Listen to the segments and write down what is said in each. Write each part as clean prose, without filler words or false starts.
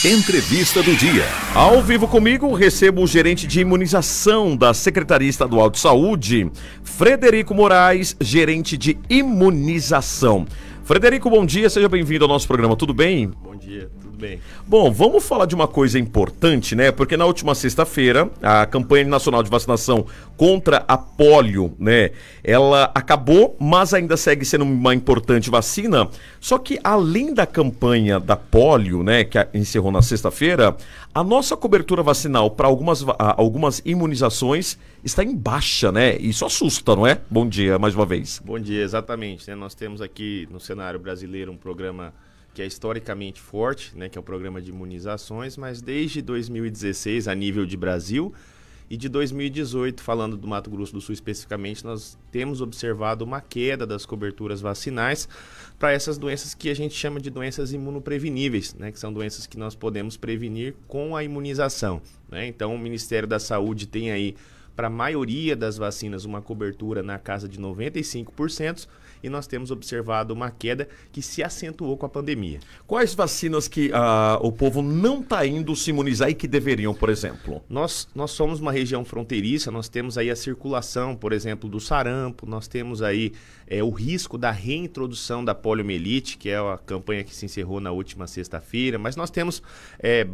Entrevista do dia. Ao vivo comigo, recebo o gerente de imunização da Secretaria Estadual de Saúde, Frederico Moraes, gerente de imunização. Frederico, bom dia, seja bem-vindo ao nosso programa, tudo bem? Bom dia, tudo bem. Bom, vamos falar de uma coisa importante, né? Porque na última sexta-feira, a campanha nacional de vacinação contra a polio, né? Ela acabou, mas ainda segue sendo uma importante vacina. Só que além da campanha da polio, né? Que encerrou na sexta-feira, a nossa cobertura vacinal para algumas imunizações está em baixa, né? Isso assusta, não é? Bom dia, mais uma vez. Bom dia, exatamente, né? Nós temos aqui no cenário brasileiro um programa que é historicamente forte, né, que é o programa de imunizações, mas desde 2016, a nível de Brasil, e de 2018, falando do Mato Grosso do Sul especificamente, nós temos observado uma queda das coberturas vacinais para essas doenças que a gente chama de doenças imunopreveníveis, né, que são doenças que nós podemos prevenir com a imunização, né? Então, o Ministério da Saúde tem aí, para a maioria das vacinas, uma cobertura na casa de 95%, e nós temos observado uma queda que se acentuou com a pandemia. Quais vacinas que o povo não está indo se imunizar e que deveriam, por exemplo? Nós somos uma região fronteiriça, nós temos aí a circulação, por exemplo, do sarampo, nós temos aí o risco da reintrodução da poliomielite, que é a campanha que se encerrou na última sexta-feira, mas nós temos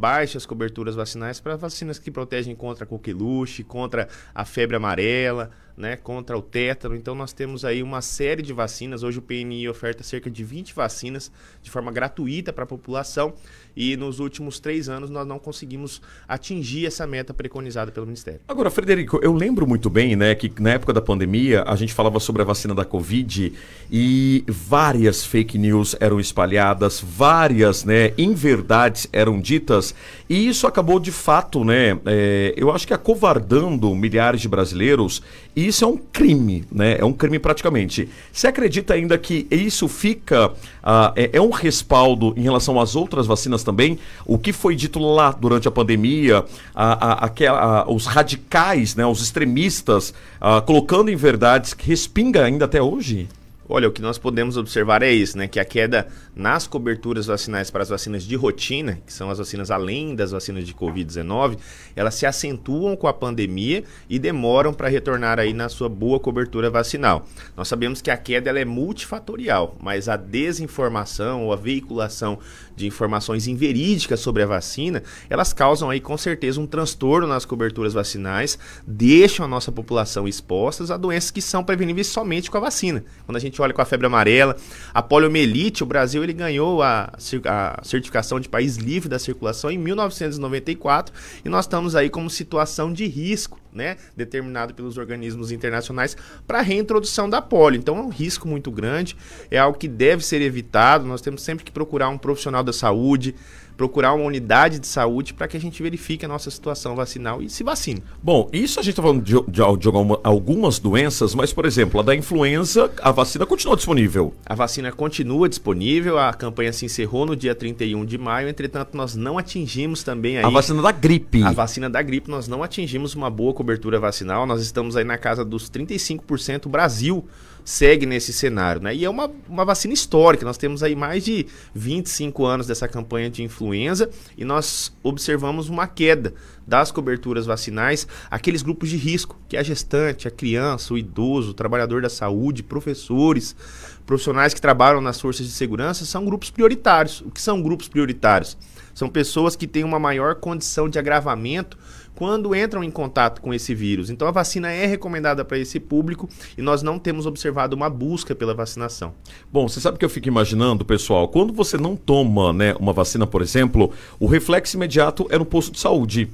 baixas coberturas vacinais para vacinas que protegem contra a coqueluche, contra a febre amarela, né, contra o tétano. Então nós temos aí uma série de vacinas. Hoje o PNI oferta cerca de 20 vacinas de forma gratuita para a população, e nos últimos 3 anos nós não conseguimos atingir essa meta preconizada pelo Ministério. Agora, Frederico, eu lembro muito bem, né, que na época da pandemia a gente falava sobre a vacina da Covid e várias fake news eram espalhadas, várias, né, inverdades eram ditas, e isso acabou de fato, né, eu acho que acovardando milhares de brasileiros. E isso é um crime, né? É um crime praticamente. Você acredita ainda que isso fica, é um respaldo em relação às outras vacinas também? O que foi dito lá durante a pandemia, os radicais, né, os extremistas, colocando em verdades que respinga ainda até hoje? Olha, o que nós podemos observar é isso, né? Que a queda nas coberturas vacinais para as vacinas de rotina, que são as vacinas além das vacinas de Covid-19, elas se acentuam com a pandemia e demoram para retornar aí na sua boa cobertura vacinal. Nós sabemos que a queda ela é multifatorial, mas a desinformação ou a veiculação de informações inverídicas sobre a vacina, elas causam aí com certeza um transtorno nas coberturas vacinais, deixam a nossa população expostas a doenças que são preveníveis somente com a vacina. Quando a gente olha com a febre amarela, a poliomielite, o Brasil ele ganhou a certificação de país livre da circulação em 1994, e nós estamos aí como situação de risco, né, determinado pelos organismos internacionais para a reintrodução da polio. Então é um risco muito grande, é algo que deve ser evitado. Nós temos sempre que procurar um profissional da saúde, procurar uma unidade de saúde para que a gente verifique a nossa situação vacinal e se vacine. Bom, isso a gente está falando de algumas doenças, mas, por exemplo, a da influenza, a vacina continua disponível? A vacina continua disponível, a campanha se encerrou no dia 31 de maio, entretanto nós não atingimos também aí... A vacina da gripe. A vacina da gripe, nós não atingimos uma boa cobertura vacinal, nós estamos aí na casa dos 35%, o Brasil segue nesse cenário, né? E é uma vacina histórica, nós temos aí mais de 25 anos dessa campanha de influenza e nós observamos uma queda das coberturas vacinais, aqueles grupos de risco, que é a gestante, a criança, o idoso, o trabalhador da saúde, professores, profissionais que trabalham nas forças de segurança, são grupos prioritários. O que são grupos prioritários? São pessoas que têm uma maior condição de agravamento quando entram em contato com esse vírus. Então a vacina é recomendada para esse público e nós não temos observado uma busca pela vacinação. Bom, você sabe o que eu fico imaginando, pessoal? Quando você não toma, né, uma vacina, por exemplo, o reflexo imediato é no posto de saúde.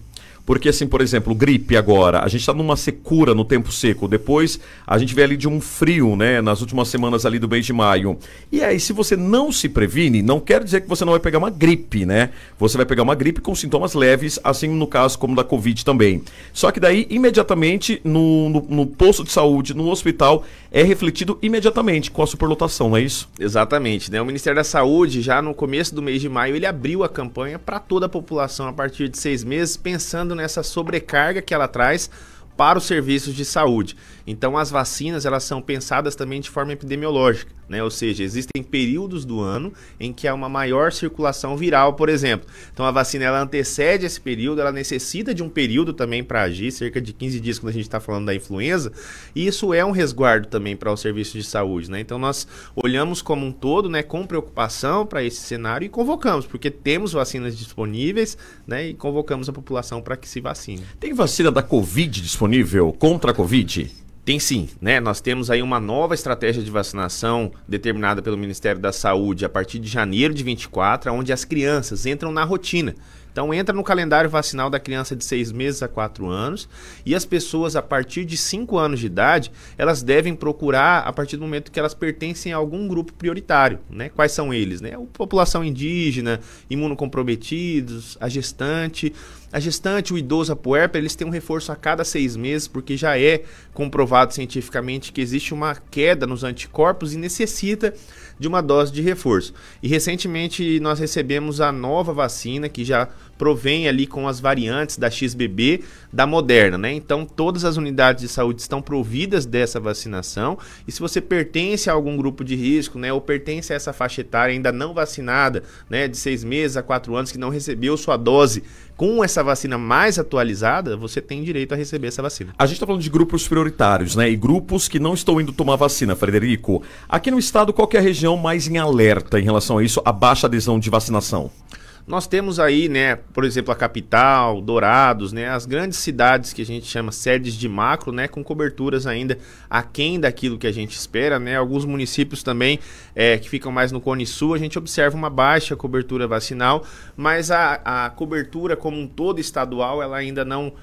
Porque assim, por exemplo, gripe agora, a gente está numa secura no tempo seco, depois a gente vê ali de um frio, né, nas últimas semanas ali do mês de maio. E aí, se você não se previne, não quer dizer que você não vai pegar uma gripe, né? Você vai pegar uma gripe com sintomas leves, assim no caso como da Covid também. Só que daí, imediatamente, no posto de saúde, no hospital, é refletido imediatamente com a superlotação, não é isso? Exatamente, né? O Ministério da Saúde, já no começo do mês de maio, ele abriu a campanha para toda a população a partir de 6 meses, pensando nessa sobrecarga que ela traz para os serviços de saúde. Então as vacinas, elas são pensadas também de forma epidemiológica. né? Ou seja, existem períodos do ano em que há uma maior circulação viral, por exemplo. Então a vacina ela antecede esse período, ela necessita de um período também para agir, cerca de 15 dias quando a gente está falando da influenza, e isso é um resguardo também para o serviço de saúde, né? Então nós olhamos como um todo, né, com preocupação para esse cenário e convocamos, porque temos vacinas disponíveis, né, e convocamos a população para que se vacine. Tem vacina da Covid disponível contra a Covid? Tem sim, né? Nós temos aí uma nova estratégia de vacinação determinada pelo Ministério da Saúde a partir de janeiro de 24, onde as crianças entram na rotina. Então entra no calendário vacinal da criança de 6 meses a 4 anos e as pessoas a partir de 5 anos de idade, elas devem procurar a partir do momento que elas pertencem a algum grupo prioritário, né? Quais são eles, né? A população indígena, imunocomprometidos, a gestante, o idoso, a puérpera, eles têm um reforço a cada 6 meses, porque já é comprovado cientificamente que existe uma queda nos anticorpos e necessita de uma dose de reforço. E recentemente nós recebemos a nova vacina, que já provém ali com as variantes da XBB, da Moderna, né? Então todas as unidades de saúde estão providas dessa vacinação, e se você pertence a algum grupo de risco, né, ou pertence a essa faixa etária ainda não vacinada, né, de 6 meses a 4 anos, que não recebeu sua dose com essa vacina mais atualizada, você tem direito a receber essa vacina. A gente está falando de grupos prioritários, né? E grupos que não estão indo tomar vacina, Frederico. Aqui no estado, qual que é a região mais em alerta em relação a isso, a baixa adesão de vacinação? Nós temos aí, né, por exemplo, a capital, Dourados, né, as grandes cidades que a gente chama sedes de macro, né, com coberturas ainda aquém daquilo que a gente espera, né, alguns municípios também que ficam mais no Cone Sul, a gente observa uma baixa cobertura vacinal, mas a cobertura como um todo estadual, ela ainda não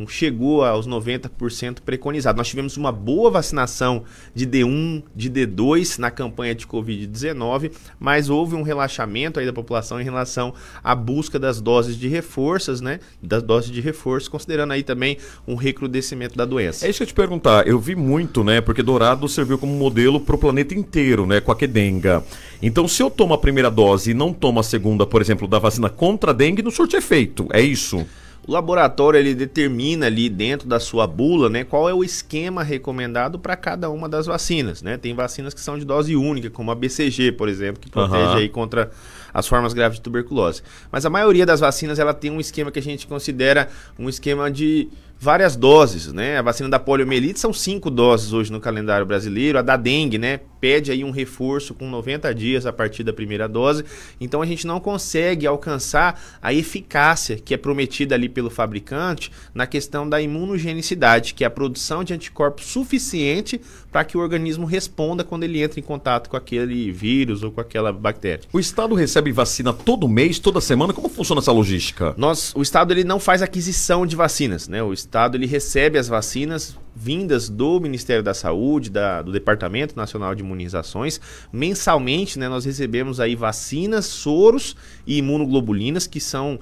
chegou aos 90% preconizado. Nós tivemos uma boa vacinação de D1, de D2 na campanha de Covid-19, mas houve um relaxamento aí da população em relação à busca das doses de reforços, né? Das doses de reforço, considerando aí também um recrudescimento da doença. É isso que eu te perguntar. Eu vi muito, né? Porque Dourado serviu como modelo para o planeta inteiro, né? Com a Qdenga. Então, se eu tomo a primeira dose e não tomo a segunda, por exemplo, da vacina contra a dengue, não surte efeito. É isso? O laboratório ele determina ali dentro da sua bula, né, qual é o esquema recomendado para cada uma das vacinas, né? Tem vacinas que são de dose única, como a BCG, por exemplo, que protege aí contra as formas graves de tuberculose. Mas a maioria das vacinas ela tem um esquema que a gente considera um esquema de várias doses, né? A vacina da poliomielite são 5 doses hoje no calendário brasileiro. A da dengue, né, pede aí um reforço com 90 dias a partir da primeira dose. Então a gente não consegue alcançar a eficácia que é prometida ali pelo fabricante na questão da imunogenicidade, que é a produção de anticorpos suficiente para que o organismo responda quando ele entra em contato com aquele vírus ou com aquela bactéria. O Estado recebe vacina todo mês, toda semana? Como funciona essa logística? O Estado ele não faz aquisição de vacinas, né? O Estado ele recebe as vacinas vindas do Ministério da Saúde, do Departamento Nacional de Imunizações. Mensalmente, né, nós recebemos aí vacinas, soros e imunoglobulinas que são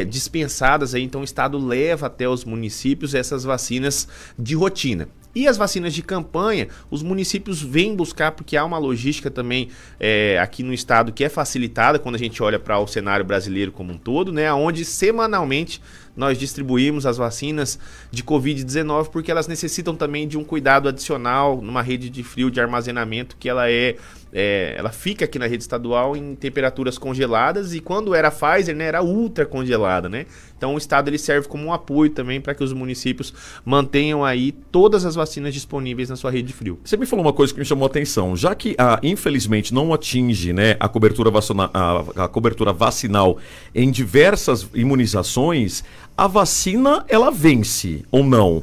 dispensadas aí. Então o Estado leva até os municípios essas vacinas de rotina. E as vacinas de campanha, os municípios vêm buscar, porque há uma logística também aqui no estado que é facilitada quando a gente olha para o cenário brasileiro como um todo, né, onde semanalmente nós distribuímos as vacinas de Covid-19, porque elas necessitam também de um cuidado adicional numa rede de frio de armazenamento que ela fica aqui na rede estadual em temperaturas congeladas, e quando era Pfizer, né, era ultra congelada, né? Então o estado ele serve como um apoio também para que os municípios mantenham aí todas as vacinas disponíveis na sua rede de frio. Você me falou uma coisa que me chamou a atenção, já que infelizmente não atinge, né, a cobertura vacinal em diversas imunizações, a vacina ela vence ou não?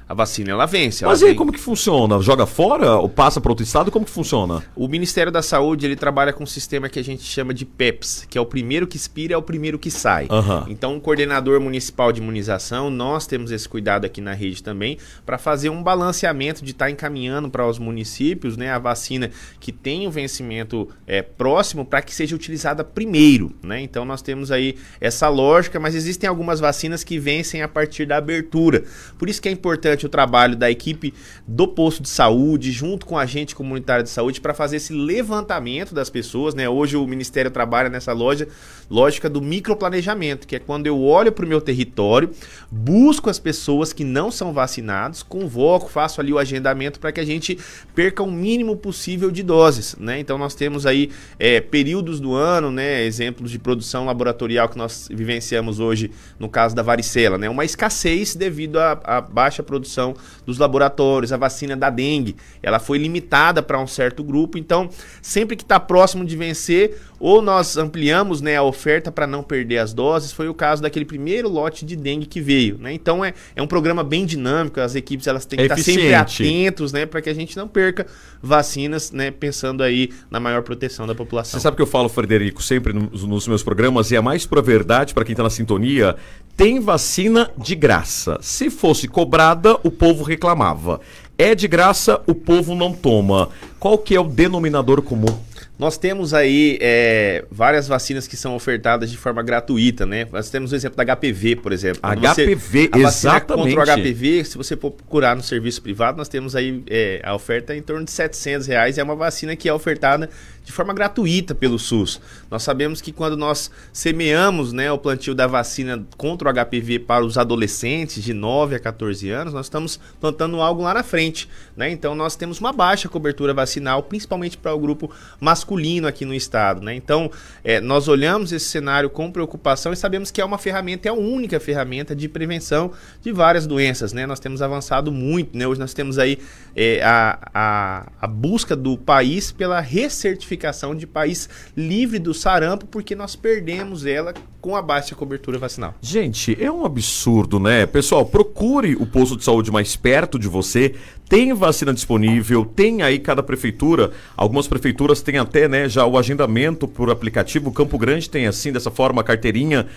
A vacina ela vence. Mas aí como que funciona? Joga fora ou passa para outro estado? Como que funciona? O Ministério da Saúde ele trabalha com um sistema que a gente chama de PEPS, que é o primeiro que expira, é o primeiro que sai. Então, um coordenador municipal de imunização, nós temos esse cuidado aqui na rede também, para fazer um balanceamento de estar encaminhando para os municípios, né, a vacina que tem o vencimento próximo para que seja utilizada primeiro, né? Então, nós temos aí essa lógica, mas existem algumas vacinas que vencem a partir da abertura. Por isso que é importante importante o trabalho da equipe do posto de saúde, junto com a agente comunitário de saúde, para fazer esse levantamento das pessoas, né? Hoje o Ministério trabalha nessa lógica do microplanejamento, que é quando eu olho para o meu território, busco as pessoas que não são vacinadas, convoco, faço ali o agendamento para que a gente perca o mínimo possível de doses, né? Então nós temos aí períodos do ano, né? Exemplos de produção laboratorial que nós vivenciamos hoje no caso da varicela, né? Uma escassez devido à baixa produção dos laboratórios. A vacina da dengue, ela foi limitada para um certo grupo, então sempre que está próximo de vencer, ou nós ampliamos, né, a oferta para não perder as doses. Foi o caso daquele primeiro lote de dengue que veio, né? Então é um programa bem dinâmico, as equipes elas têm que estar sempre atentos, né, para que a gente não perca vacinas, né, pensando aí na maior proteção da população. Você sabe que eu falo, Frederico, sempre nos meus programas, e é mais pra verdade para quem está na sintonia, tem vacina de graça. Se fosse cobrada, o povo reclamava. É de graça, o povo não toma. Qual que é o denominador comum? Nós temos aí várias vacinas que são ofertadas de forma gratuita, né? Nós temos o exemplo da HPV, por exemplo. HPV, exatamente. Contra o HPV, se você for procurar no serviço privado, nós temos aí a oferta em torno de R$700. É uma vacina que é ofertada de forma gratuita pelo SUS. Nós sabemos que quando nós semeamos, né, o plantio da vacina contra o HPV para os adolescentes de 9 a 14 anos, nós estamos plantando algo lá na frente, né? Então nós temos uma baixa cobertura vacinal, principalmente para o grupo masculino aqui no estado, né? Então nós olhamos esse cenário com preocupação e sabemos que é uma ferramenta, é a única ferramenta de prevenção de várias doenças, né? Nós temos avançado muito, né? Hoje nós temos aí a busca do país pela recertificação de país livre do sarampo, porque nós perdemos ela com a baixa cobertura vacinal. Gente, é um absurdo, né? Pessoal, procure o posto de saúde mais perto de você. Tem vacina disponível, tem aí cada prefeitura. Algumas prefeituras têm até, né, já o agendamento por aplicativo. Campo Grande tem assim, dessa forma, a carteirinha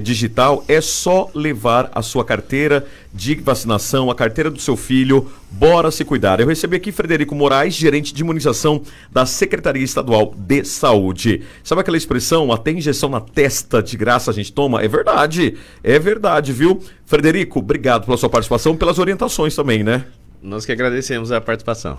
digital. É só levar a sua carteira de vacinação, a carteira do seu filho. Bora se cuidar. Eu recebi aqui Frederico Moraes, gerente de imunização da Secretaria Estadual de Saúde. Sabe aquela expressão, até injeção na testa de graça a gente toma? É verdade, viu? Frederico, obrigado pela sua participação, pelas orientações também, né? Nós que agradecemos a participação.